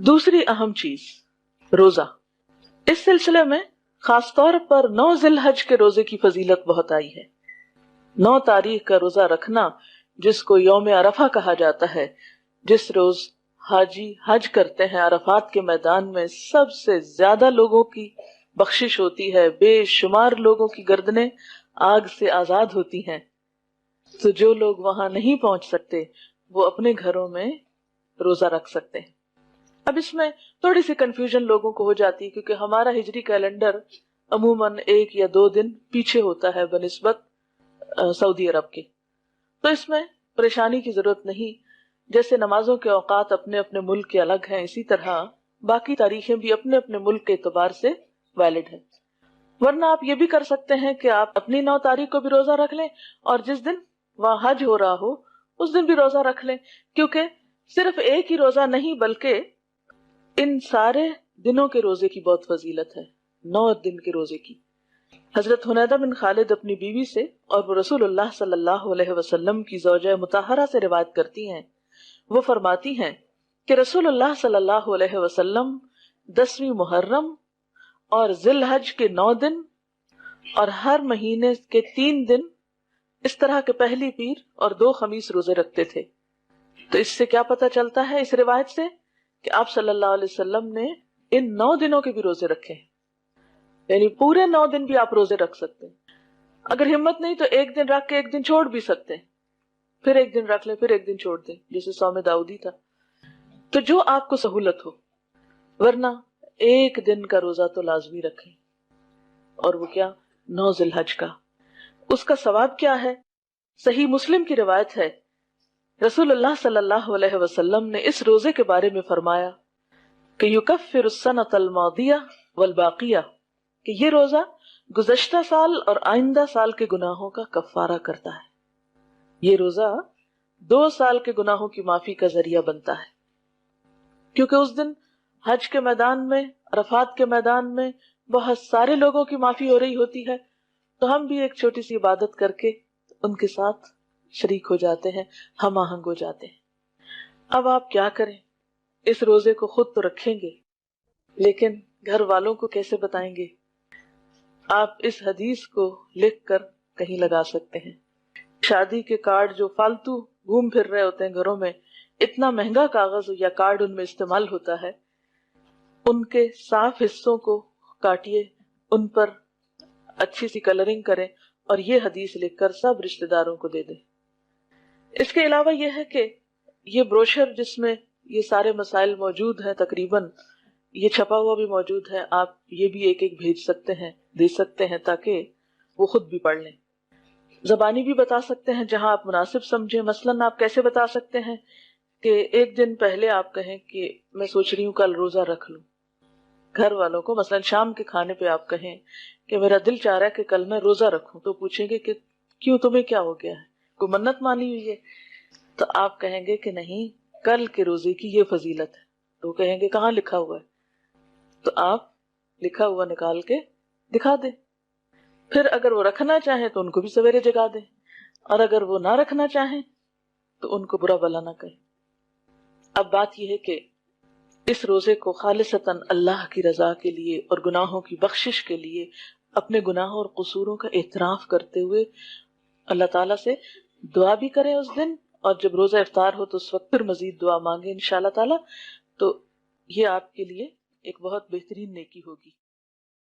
दूसरी अहम चीज रोजा। इस सिलसिले में खास तौर पर 9 जिलहज के रोजे की फजीलत बहुत आई है। 9 तारीख का रोजा रखना, जिसको यौम अरफा कहा जाता है, जिस रोज हाजी हज करते हैं, अरफात के मैदान में सबसे ज्यादा लोगों की बख्शिश होती है, बेशुमार लोगों की गर्दनें आग से आजाद होती हैं। तो जो लोग वहां नहीं पहुंच सकते वो अपने घरों में रोजा रख सकते हैं। अब इसमें थोड़ी सी कंफ्यूजन लोगों को हो जाती है, क्योंकि हमारा हिजरी कैलेंडर अमूमन 1 या 2 दिन पीछे होता है बनिस्बत सऊदी अरब के। तो इसमें परेशानी की जरूरत नहीं। जैसे नमाजों के औकात अपने अपने मुल्क के अलग हैं, इसी तरह बाकी तारीखें भी अपने अपने मुल्क के एतबार से वैलिड है। वरना आप ये भी कर सकते हैं कि आप अपनी 9 तारीख को भी रोजा रख लें और जिस दिन वहां हज हो रहा हो उस दिन भी रोजा रख लें, क्योंकि सिर्फ एक ही रोजा नहीं बल्कि इन सारे दिनों के रोजे की बहुत फजीलत है, 9 दिन के रोजे की। हजरत हुनैदा बिन खालिद अपनी बीवी से और वो रसूलुल्लाह सल्लल्लाहु अलैहि वसल्लम की ज़ौजा मुताहरा से रिवायत करती हैं। वो फरमाती हैं कि रसूलुल्लाह सल्लल्लाहु अलैहि वसल्लम 10वीं मुहर्रम और जिलहज के 9 दिन और हर महीने के 3 दिन इस तरह के पहली पीर और 2 खमीस रोजे रखते थे। तो इससे क्या पता चलता है इस रिवायत से कि आप सल्लल्लाहु अलैहि वसल्लम ने इन 9 दिनों के भी रोजे रखे, यानी पूरे 9 दिन भी आप रोजे रख सकते हैं। अगर हिम्मत नहीं तो एक दिन रख के एक दिन छोड़ भी सकते हैं, फिर एक दिन रख ले फिर एक दिन छोड़ दे, जैसे सौम दाऊदी था। तो जो आपको सहूलत हो, वरना एक दिन का रोजा तो लाजमी रखें। और वो क्या, 9 जिलहज का। उसका सवाब क्या है? सही मुस्लिम की रिवायत है, रसूलुल्लाह सल्लल्लाहु अलैहि वसल्लम ने इस रोजे के बारे में फरमाया कि युकफ्फिरु सनतल मादिया वल बाकिया, कि ये रोजा गुज़श्ता साल और आइंदा साल के गुनाहों का कफ्फारा करता है। ये रोजा 2 साल के गुनाहों की माफी का जरिया बनता है, क्योंकि उस दिन हज के मैदान में, अरफात के मैदान में बहुत सारे लोगों की माफी हो रही होती है। तो हम भी एक छोटी सी इबादत करके उनके साथ शरीक हो जाते हैं, हम आहंग हो जाते हैं। अब आप क्या करें, इस रोजे को खुद तो रखेंगे लेकिन घर वालों को कैसे बताएंगे? आप इस हदीस को लिख कर कहीं लगा सकते हैं। शादी के कार्ड जो फालतू घूम फिर रहे होते हैं घरों में, इतना महंगा कागज या कार्ड उनमें इस्तेमाल होता है, उनके साफ हिस्सों को काटिए, उन पर अच्छी सी कलरिंग करें और ये हदीस लिखकर सब रिश्तेदारों को दे दें। इसके अलावा यह है कि ये ब्रोशर जिसमें ये सारे मसाइल मौजूद हैं, तकरीबन ये छपा हुआ भी मौजूद है, आप ये भी एक एक भेज सकते हैं, दे सकते हैं, ताकि वो खुद भी पढ़ लें। जबानी भी बता सकते हैं जहां आप मुनासिब समझें। मसलन आप कैसे बता सकते हैं कि एक दिन पहले आप कहें कि मैं सोच रही हूँ कल रोजा रख लूं। घर वालों को मसलन शाम के खाने पे आप कहें कि मेरा दिल चाह रहा है कि कल मैं रोजा रखूं, तो पूछेंगे कि क्यों, तुम्हें क्या हो गया है, कोई मन्नत मानी हुई है? तो आप कहेंगे कि नहीं, कल के रोजे की ये फजीलत है। तो कहेंगे कहाँ लिखा हुआ है? तो आप लिखा हुआ निकाल के दिखा दें। फिर अगर वो रखना चाहें तो उनको भी सवेरे जगा दें, और अगर वो ना रखना चाहें तो उनको बुरा भला ना कहें। अब बात यह है कि इस रोजे को खालिसतन अल्लाह की रजा के लिए और गुनाहों की बख्शिश के लिए, अपने गुनाहों और कसूरों का एतराफ करते हुए अल्लाह ताला से दुआ भी करें उस दिन, और जब रोजा इफ्तार हो तो उस वक्त फिर मजीद दुआ मांगे इंशाअल्लाह ताला। तो ये आपके लिए एक बहुत बेहतरीन नेकी होगी।